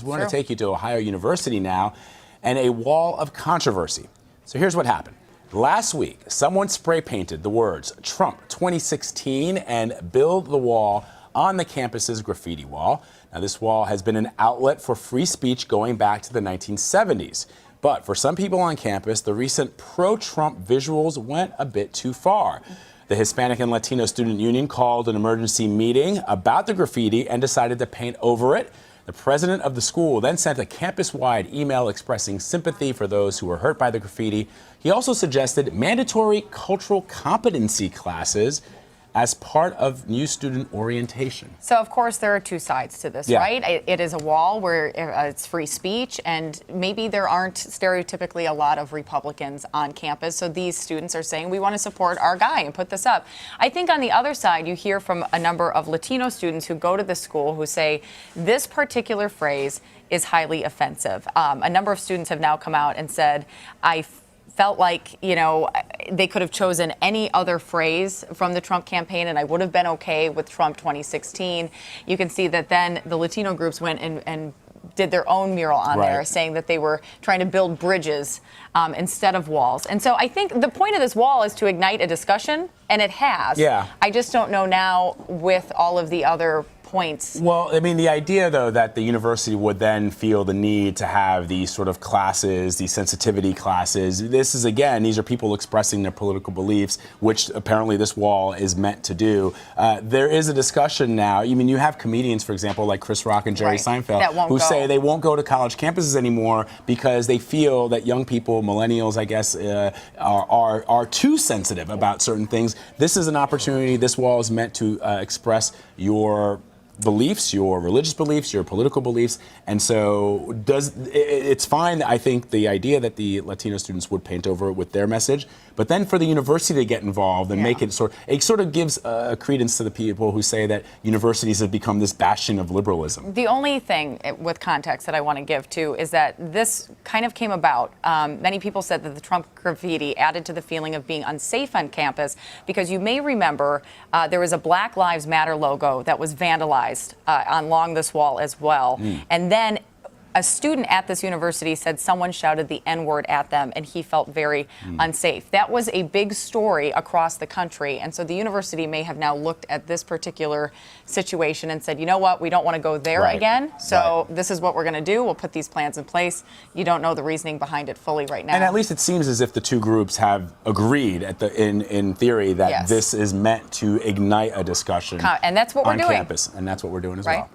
We want to take you to Ohio University now and a wall of controversy. So here's what happened. Last week, someone spray painted the words Trump 2016 and build the wall on the campus's graffiti wall. Now, this wall has been an outlet for free speech going back to the 1970s. But for some people on campus, the recent pro-Trump visuals went a bit too far. The Hispanic and Latino Student Union called an emergency meeting about the graffiti and decided to paint over it. The president of the school then sent a campus-wide email expressing sympathy for those who were hurt by the graffiti. He also suggested mandatory cultural competency classes as part of new student orientation. So, of course, there are two sides to this, right? It is a wall where it's free speech, and maybe there aren't stereotypically a lot of Republicans on campus. So these students are saying, we want to support our guy and put this up. I think on the other side, you hear from a number of Latino students who go to the school who say this particular phrase is highly offensive. A number of students have now come out and said, I felt like, you know, they could have chosen any other phrase from the Trump campaign and I would have been okay with Trump 2016. You can see that then the Latino groups went and did their own mural on there, saying that they were trying to build bridges instead of walls. And so I think the point of this wall is to ignite a discussion, and it has. Yeah. I just don't know now with all of the other points. Well, I mean, the idea, though, that the university would then feel the need to have these sort of classes, these sensitivity classes, this is, again, these are people expressing their political beliefs, which apparently this wall is meant to do. There is a discussion now. I mean, you have comedians, for example, like Chris Rock and Jerry Seinfeld, who say they won't go to college campuses anymore because they feel that young people, millennials, I guess, are too sensitive about certain things. This is an opportunity. This wall is meant to express your beliefs, your religious beliefs, your political beliefs, and so it's fine. I think the idea that the Latino students would paint over it with their message, but then for the university to get involved and make it sort of gives credence to the people who say that universities have become this bastion of liberalism. The only thing with context that I want to give too is that this kind of came about. Many people said that the Trump graffiti added to the feeling of being unsafe on campus because you may remember there was a Black Lives Matter logo that was vandalized along this wall as well. And then a student at this university said someone shouted the N-word at them and he felt very unsafe. That was a big story across the country. And so the university may have now looked at this particular situation and said, you know what, we don't want to go there again. So this is what we're going to do. We'll put these plans in place. You don't know the reasoning behind it fully right now. And at least it seems as if the two groups have agreed in theory that this is meant to ignite a discussion and that's what we're doing on campus. And that's what we're doing as well.